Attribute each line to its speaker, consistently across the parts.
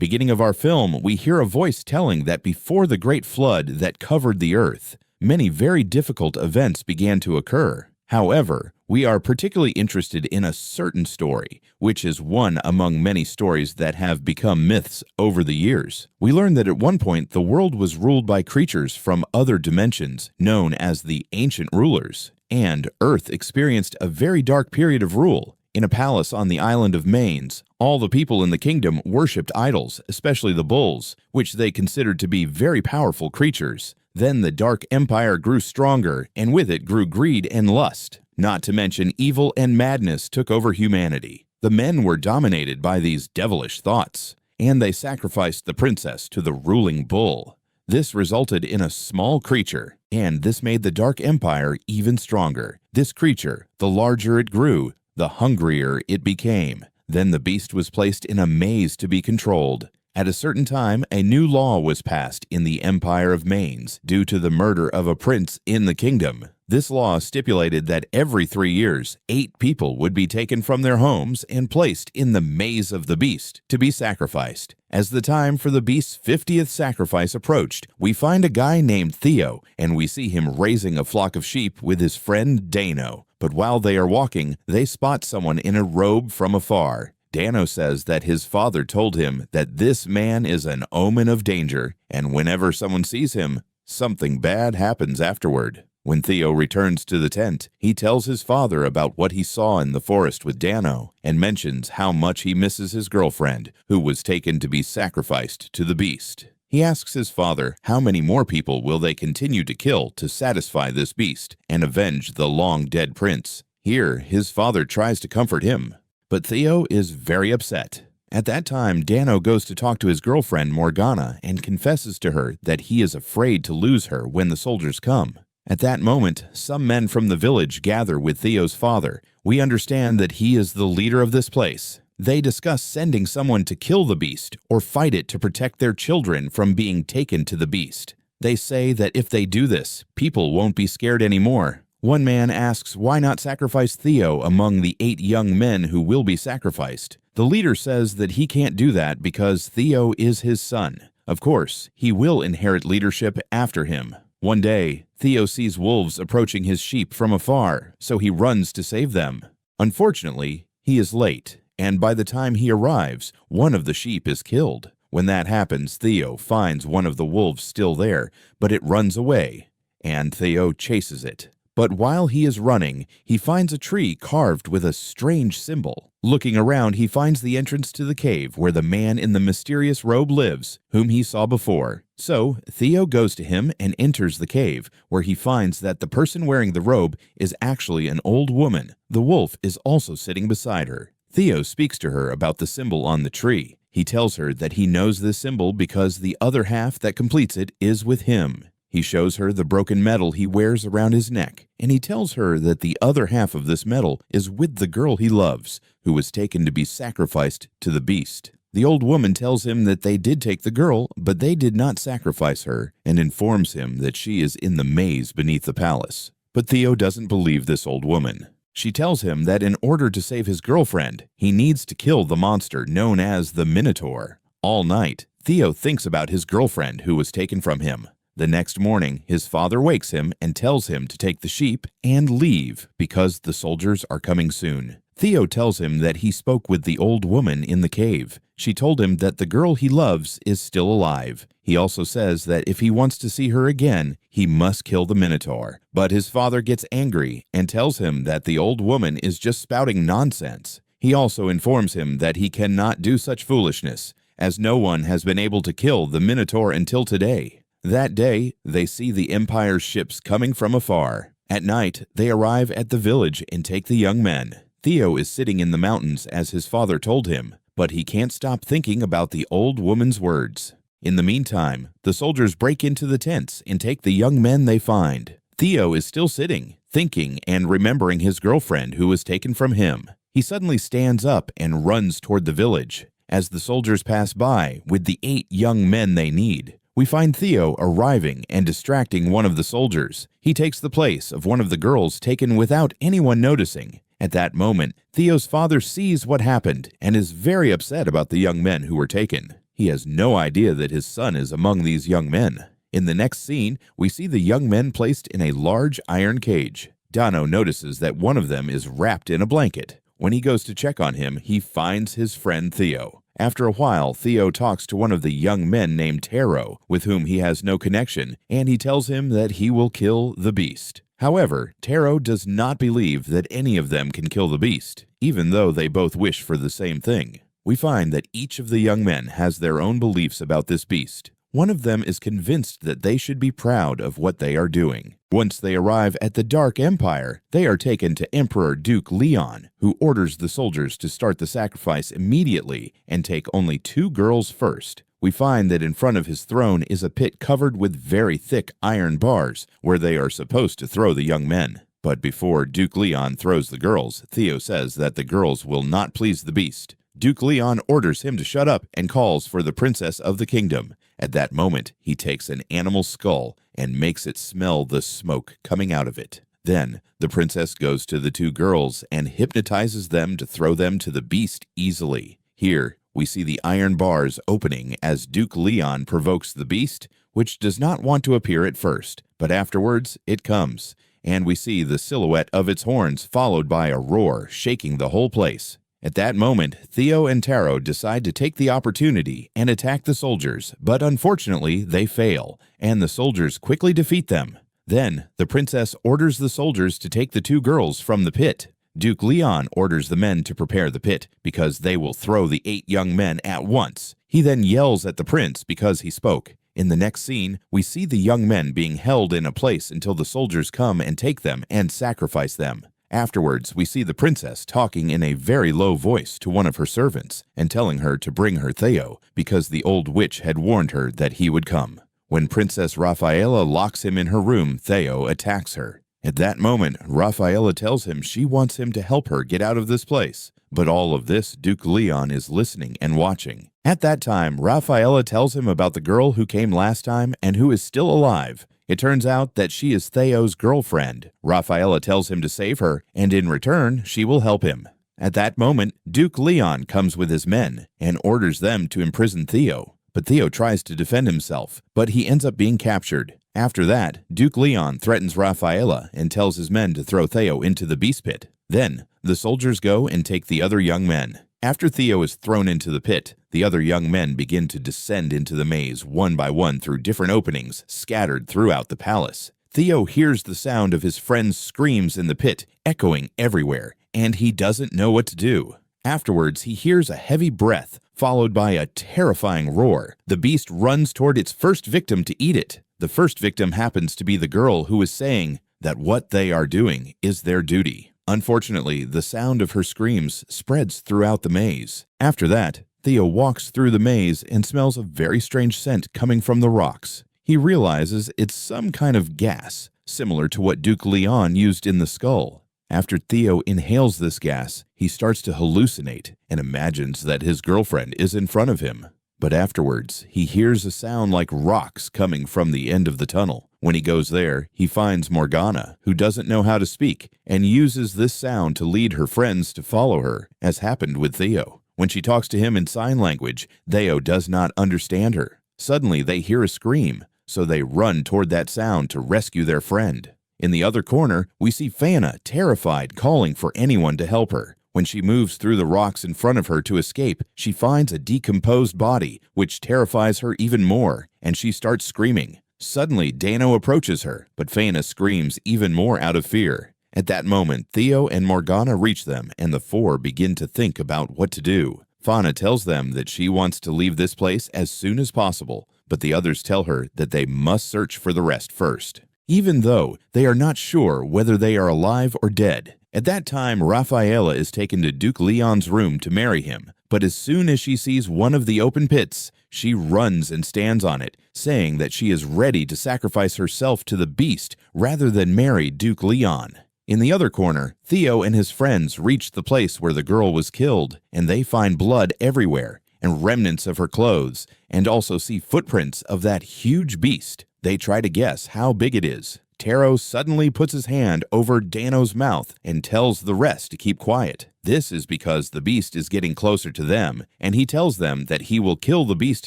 Speaker 1: Beginning of our film, we hear a voice telling that before the great flood that covered the earth, many very difficult events began to occur. However, we are particularly interested in a certain story, which is one among many stories that have become myths over the years. We learn that at one point the world was ruled by creatures from other dimensions known as the ancient rulers, and Earth experienced a very dark period of rule. In a palace on the island of Maines, all the people in the kingdom worshipped idols, especially the bulls, which they considered to be very powerful creatures. Then the Dark Empire grew stronger, and with it grew greed and lust. Not to mention evil and madness took over humanity. The men were dominated by these devilish thoughts, and they sacrificed the princess to the ruling bull. This resulted in a small creature, and this made the Dark Empire even stronger. This creature, the larger it grew, the hungrier it became. Then the beast was placed in a maze to be controlled. At a certain time, a new law was passed in the Empire of Maines due to the murder of a prince in the kingdom. This law stipulated that every 3 years, 8 people would be taken from their homes and placed in the maze of the beast to be sacrificed. As the time for the beast's 50th sacrifice approached, we find a guy named Theo, and we see him raising a flock of sheep with his friend Dano. But while they are walking, they spot someone in a robe from afar. Dano says that his father told him that this man is an omen of danger, and whenever someone sees him, something bad happens afterward. When Theo returns to the tent, he tells his father about what he saw in the forest with Dano, and mentions how much he misses his girlfriend, who was taken to be sacrificed to the beast. He asks his father how many more people will they continue to kill to satisfy this beast and avenge the long-dead prince. Here, his father tries to comfort him, but Theo is very upset. At that time, Dano goes to talk to his girlfriend Morgana and confesses to her that he is afraid to lose her when the soldiers come. At that moment, some men from the village gather with Theo's father. We understand that he is the leader of this place. They discuss sending someone to kill the beast or fight it to protect their children from being taken to the beast. They say that if they do this, people won't be scared anymore. One man asks why not sacrifice Theo among the 8 young men who will be sacrificed. The leader says that he can't do that because Theo is his son. Of course, he will inherit leadership after him. One day, Theo sees wolves approaching his sheep from afar, so he runs to save them. Unfortunately, he is late, and by the time he arrives, one of the sheep is killed. When that happens, Theo finds one of the wolves still there, but it runs away, and Theo chases it. But while he is running, he finds a tree carved with a strange symbol. Looking around, he finds the entrance to the cave where the man in the mysterious robe lives, whom he saw before. So, Theo goes to him and enters the cave, where he finds that the person wearing the robe is actually an old woman. The wolf is also sitting beside her. Theo speaks to her about the symbol on the tree. He tells her that he knows this symbol because the other half that completes it is with him. He shows her the broken medal he wears around his neck, and he tells her that the other half of this medal is with the girl he loves, who was taken to be sacrificed to the beast. The old woman tells him that they did take the girl, but they did not sacrifice her, and informs him that she is in the maze beneath the palace. But Theo doesn't believe this old woman. She tells him that in order to save his girlfriend, he needs to kill the monster known as the Minotaur. All night, Theo thinks about his girlfriend who was taken from him. The next morning, his father wakes him and tells him to take the sheep and leave because the soldiers are coming soon. Theo tells him that he spoke with the old woman in the cave. She told him that the girl he loves is still alive. He also says that if he wants to see her again, he must kill the Minotaur. But his father gets angry and tells him that the old woman is just spouting nonsense. He also informs him that he cannot do such foolishness, as no one has been able to kill the Minotaur until today. That day, they see the Empire's ships coming from afar. At night, they arrive at the village and take the young men. Theo is sitting in the mountains as his father told him, but he can't stop thinking about the old woman's words. In the meantime, the soldiers break into the tents and take the young men they find. Theo is still sitting, thinking and remembering his girlfriend who was taken from him. He suddenly stands up and runs toward the village. As the soldiers pass by with the 8 young men they need, we find Theo arriving and distracting one of the soldiers. He takes the place of one of the girls taken without anyone noticing. At that moment, Theo's father sees what happened and is very upset about the young men who were taken. He has no idea that his son is among these young men. In the next scene, we see the young men placed in a large iron cage. Dano notices that one of them is wrapped in a blanket. When he goes to check on him, he finds his friend Theo. After a while, Theo talks to one of the young men named Taro, with whom he has no connection, and he tells him that he will kill the beast. However, Taro does not believe that any of them can kill the beast, even though they both wish for the same thing. We find that each of the young men has their own beliefs about this beast. One of them is convinced that they should be proud of what they are doing. Once they arrive at the Dark Empire, they are taken to Emperor Duke Leon, who orders the soldiers to start the sacrifice immediately and take only 2 girls first. We find that in front of his throne is a pit covered with very thick iron bars where they are supposed to throw the young men. But before Duke Leon throws the girls, Theo says that the girls will not please the beast. Duke Leon orders him to shut up and calls for the princess of the kingdom. At that moment, he takes an animal skull and makes it smell the smoke coming out of it. Then, the princess goes to the 2 girls and hypnotizes them to throw them to the beast easily. Here, we see the iron bars opening as Duke Leon provokes the beast, which does not want to appear at first, but afterwards it comes, and we see the silhouette of its horns followed by a roar shaking the whole place. At that moment, Theo and Taro decide to take the opportunity and attack the soldiers, but unfortunately they fail, and the soldiers quickly defeat them. Then, the princess orders the soldiers to take the 2 girls from the pit. Duke Leon orders the men to prepare the pit because they will throw the 8 young men at once. He then yells at the prince because he spoke. In the next scene, we see the young men being held in a place until the soldiers come and take them and sacrifice them. Afterwards, we see the princess talking in a very low voice to one of her servants and telling her to bring her Theo because the old witch had warned her that he would come. When Princess Rafaela locks him in her room, Theo attacks her. At that moment, Rafaela tells him she wants him to help her get out of this place. But all of this, Duke Leon is listening and watching. At that time, Rafaela tells him about the girl who came last time and who is still alive. It turns out that she is Theo's girlfriend. Rafaela tells him to save her, and in return, she will help him. At that moment, Duke Leon comes with his men and orders them to imprison Theo. But Theo tries to defend himself, but he ends up being captured. After that, Duke Leon threatens Rafaela and tells his men to throw Theo into the beast pit. Then, the soldiers go and take the other young men. After Theo is thrown into the pit, the other young men begin to descend into the maze one by one through different openings scattered throughout the palace. Theo hears the sound of his friend's screams in the pit echoing everywhere, and he doesn't know what to do. Afterwards, he hears a heavy breath, followed by a terrifying roar. The beast runs toward its first victim to eat it. The first victim happens to be the girl who is saying that what they are doing is their duty. Unfortunately, the sound of her screams spreads throughout the maze. After that, Theo walks through the maze and smells a very strange scent coming from the rocks. He realizes it's some kind of gas, similar to what Duke Leon used in the skull. After Theo inhales this gas, he starts to hallucinate and imagines that his girlfriend is in front of him. But afterwards, he hears a sound like rocks coming from the end of the tunnel. When he goes there, he finds Morgana, who doesn't know how to speak, and uses this sound to lead her friends to follow her, as happened with Theo. When she talks to him in sign language, Theo does not understand her. Suddenly, they hear a scream, so they run toward that sound to rescue their friend. In the other corner, we see Fana, terrified, calling for anyone to help her. When she moves through the rocks in front of her to escape, she finds a decomposed body, which terrifies her even more, and she starts screaming. Suddenly, Dano approaches her, but Fana screams even more out of fear. At that moment, Theo and Morgana reach them, and the 4 begin to think about what to do. Fana tells them that she wants to leave this place as soon as possible, but the others tell her that they must search for the rest first, even though they are not sure whether they are alive or dead. At that time, Rafaela is taken to Duke Leon's room to marry him, but as soon as she sees one of the open pits, she runs and stands on it, saying that she is ready to sacrifice herself to the beast rather than marry Duke Leon. In the other corner, Theo and his friends reach the place where the girl was killed, and they find blood everywhere and remnants of her clothes, and also see footprints of that huge beast. They try to guess how big it is. Taro suddenly puts his hand over Dano's mouth and tells the rest to keep quiet. This is because the beast is getting closer to them, and he tells them that he will kill the beast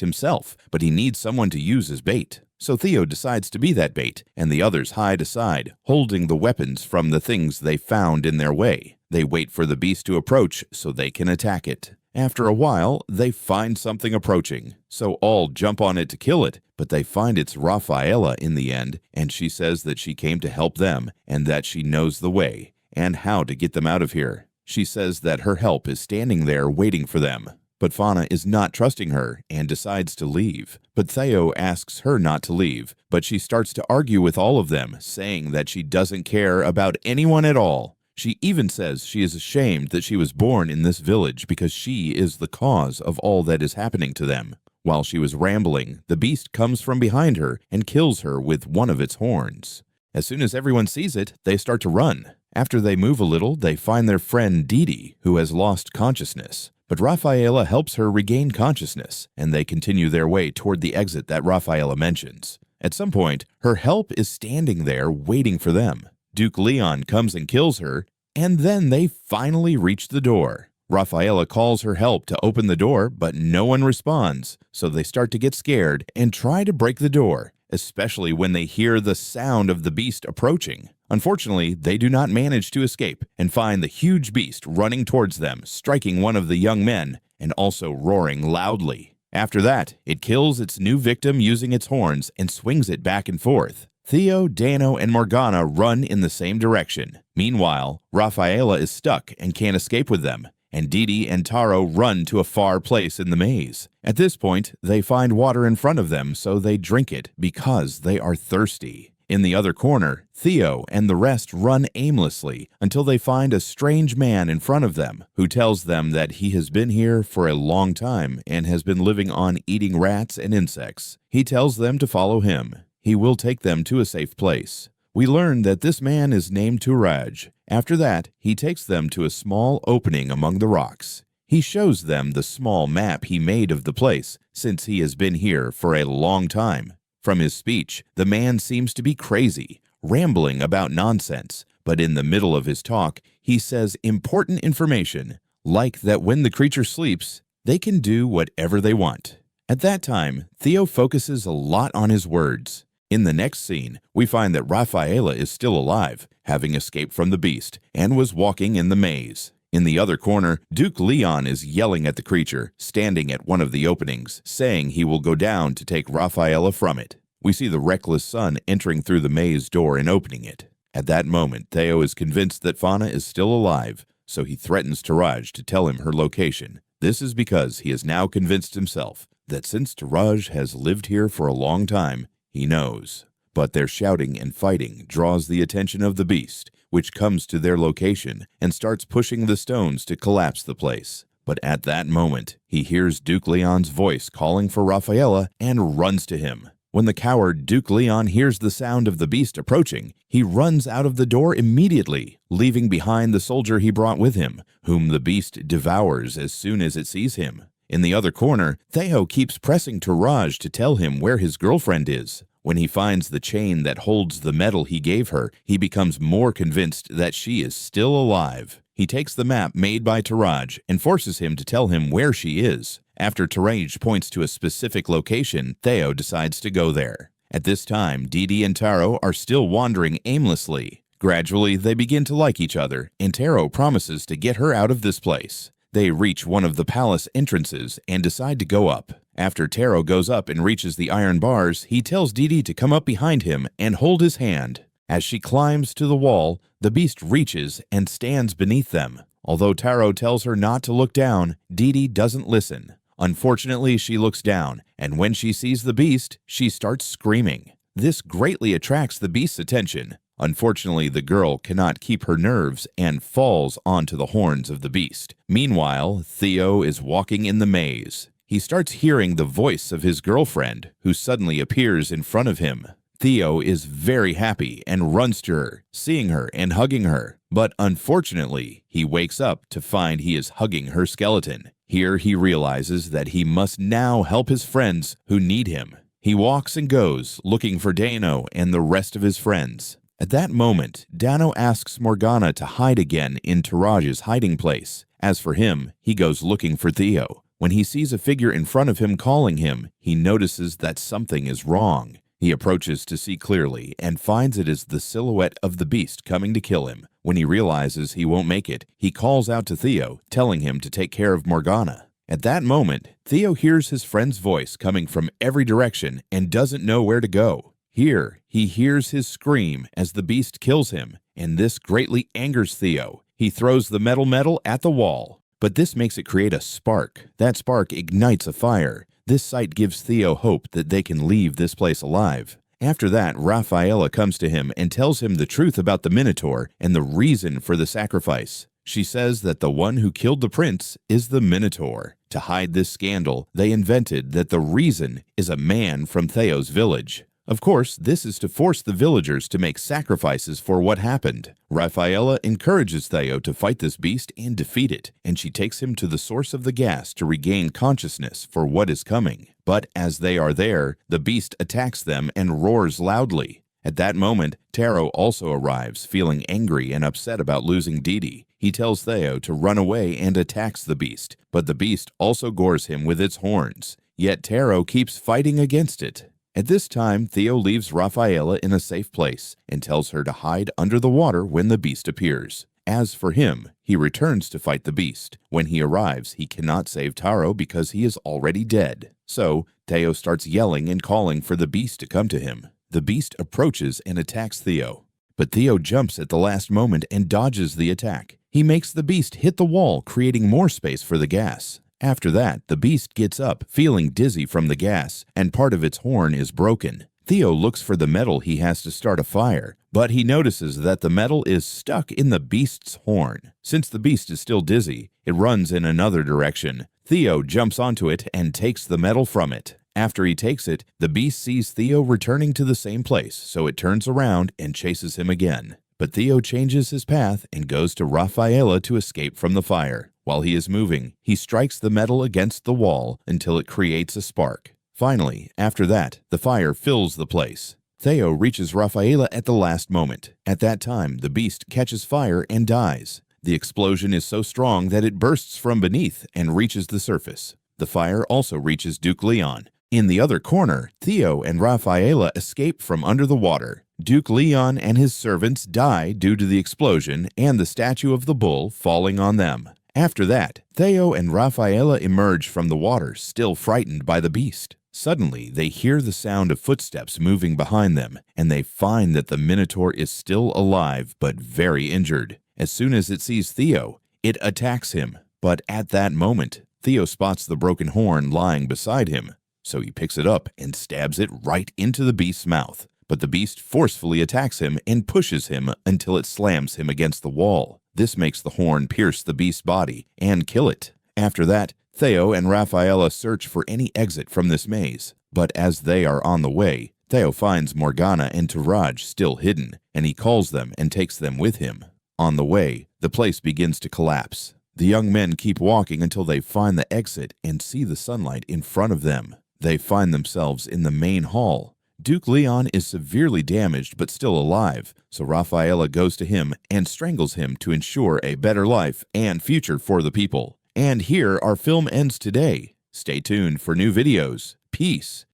Speaker 1: himself, but he needs someone to use as bait. So Theo decides to be that bait, and the others hide aside, holding the weapons from the things they found in their way. They wait for the beast to approach so they can attack it. After a while, they find something approaching, so all jump on it to kill it, but they find it's Rafaela in the end, and she says that she came to help them and that she knows the way and how to get them out of here. She says that her help is standing there waiting for them. But Fauna is not trusting her and decides to leave. But Theo asks her not to leave, but she starts to argue with all of them, saying that she doesn't care about anyone at all. She even says she is ashamed that she was born in this village because she is the cause of all that is happening to them. While she was rambling, the beast comes from behind her and kills her with one of its horns. As soon as everyone sees it, they start to run. After they move a little, they find their friend Didi, who has lost consciousness. But Rafaela helps her regain consciousness, and they continue their way toward the exit that Rafaela mentions. At some point, her help is standing there waiting for them. Duke Leon comes and kills her, and then they finally reach the door. Rafaela calls her help to open the door, but no one responds, so they start to get scared and try to break the door, especially when they hear the sound of the beast approaching. Unfortunately, they do not manage to escape and find the huge beast running towards them, striking one of the young men and also roaring loudly. After that, it kills its new victim using its horns and swings it back and forth. Theo, Dano, and Morgana run in the same direction. Meanwhile, Rafaela is stuck and can't escape with them, and Didi and Taro run to a far place in the maze. At this point, they find water in front of them, so they drink it because they are thirsty. In the other corner, Theo and the rest run aimlessly until they find a strange man in front of them who tells them that he has been here for a long time and has been living on eating rats and insects. He tells them to follow him. He will take them to a safe place. We learn that this man is named Turaj. After that, he takes them to a small opening among the rocks. He shows them the small map he made of the place since he has been here for a long time. From his speech, the man seems to be crazy, rambling about nonsense, but in the middle of his talk, he says important information, like that when the creature sleeps, they can do whatever they want. At that time, Theo focuses a lot on his words. In the next scene, we find that Rafaela is still alive, having escaped from the beast, and was walking in the maze. In the other corner, Duke Leon is yelling at the creature, standing at one of the openings, saying he will go down to take Rafaela from it. We see the reckless son entering through the maze door and opening it. At that moment, Theo is convinced that Fauna is still alive, so he threatens Turaj to tell him her location. This is because he has now convinced himself that since Turaj has lived here for a long time, he knows. But their shouting and fighting draws the attention of the beast, which comes to their location and starts pushing the stones to collapse the place. But at that moment, he hears Duke Leon's voice calling for Rafaela and runs to him. When the coward Duke Leon hears the sound of the beast approaching, he runs out of the door immediately, leaving behind the soldier he brought with him, whom the beast devours as soon as it sees him. In the other corner, Theo keeps pressing Turaj to tell him where his girlfriend is. When he finds the chain that holds the medal he gave her, he becomes more convinced that she is still alive. He takes the map made by Turaj and forces him to tell him where she is. After Turaj points to a specific location, Theo decides to go there. At this time, Didi and Taro are still wandering aimlessly. Gradually, they begin to like each other, and Taro promises to get her out of this place. They reach one of the palace entrances and decide to go up. After Taro goes up and reaches the iron bars, he tells Didi to come up behind him and hold his hand. As she climbs to the wall, the beast reaches and stands beneath them. Although Taro tells her not to look down, Didi doesn't listen. Unfortunately, she looks down, and when she sees the beast, she starts screaming. This greatly attracts the beast's attention. Unfortunately, the girl cannot keep her nerves and falls onto the horns of the beast. Meanwhile, Theo is walking in the maze. He starts hearing the voice of his girlfriend, who suddenly appears in front of him. Theo is very happy and runs to her, seeing her and hugging her. But unfortunately, he wakes up to find he is hugging her skeleton. Here he realizes that he must now help his friends who need him. He walks and goes, looking for Dano and the rest of his friends. At that moment, Dano asks Morgana to hide again in Tirage's hiding place. As for him, he goes looking for Theo. When he sees a figure in front of him calling him, he notices that something is wrong. He approaches to see clearly and finds it is the silhouette of the beast coming to kill him. When he realizes he won't make it, he calls out to Theo, telling him to take care of Morgana. At that moment, Theo hears his friend's voice coming from every direction and doesn't know where to go. Here, he hears his scream as the beast kills him, and this greatly angers Theo. He throws the metal at the wall, but this makes it create a spark. That spark ignites a fire. This sight gives Theo hope that they can leave this place alive. After that, Raphaela comes to him and tells him the truth about the Minotaur and the reason for the sacrifice. She says that the one who killed the prince is the Minotaur. To hide this scandal, they invented that the reason is a man from Theo's village. Of course, this is to force the villagers to make sacrifices for what happened. Raphaela encourages Theo to fight this beast and defeat it, and she takes him to the source of the gas to regain consciousness for what is coming. But as they are there, the beast attacks them and roars loudly. At that moment, Taro also arrives, feeling angry and upset about losing Didi. He tells Theo to run away and attacks the beast, but the beast also gores him with its horns. Yet Taro keeps fighting against it. At this time, Theo leaves Raphaela in a safe place and tells her to hide under the water when the beast appears. As for him, he returns to fight the beast. When he arrives, he cannot save Taro because he is already dead. So, Theo starts yelling and calling for the beast to come to him. The beast approaches and attacks Theo. But Theo jumps at the last moment and dodges the attack. He makes the beast hit the wall, creating more space for the gas. After that, the beast gets up, feeling dizzy from the gas, and part of its horn is broken. Theo looks for the metal he has to start a fire, but he notices that the metal is stuck in the beast's horn. Since the beast is still dizzy, it runs in another direction. Theo jumps onto it and takes the metal from it. After he takes it, the beast sees Theo returning to the same place, so it turns around and chases him again. But Theo changes his path and goes to Raphaela to escape from the fire. While he is moving, he strikes the metal against the wall until it creates a spark. Finally, after that, the fire fills the place. Theo reaches Raphaela at the last moment. At that time, the beast catches fire and dies. The explosion is so strong that it bursts from beneath and reaches the surface. The fire also reaches Duke Leon. In the other corner, Theo and Raphaela escape from under the water. Duke Leon and his servants die due to the explosion and the statue of the bull falling on them. After that, Theo and Raphaela emerge from the water, still frightened by the beast. Suddenly, they hear the sound of footsteps moving behind them, and they find that the Minotaur is still alive but very injured. As soon as it sees Theo, it attacks him. But at that moment, Theo spots the broken horn lying beside him, so he picks it up and stabs it right into the beast's mouth. But the beast forcefully attacks him and pushes him until it slams him against the wall. This makes the horn pierce the beast's body and kill it. After that, Theo and Raphaela search for any exit from this maze. But as they are on the way, Theo finds Morgana and Tirage still hidden, and he calls them and takes them with him. On the way, the place begins to collapse. The young men keep walking until they find the exit and see the sunlight in front of them. They find themselves in the main hall. Duke Leon is severely damaged but still alive, so Raphaela goes to him and strangles him to ensure a better life and future for the people. And here our film ends today. Stay tuned for new videos. Peace.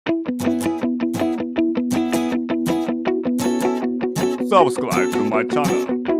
Speaker 2: Subscribe to my channel.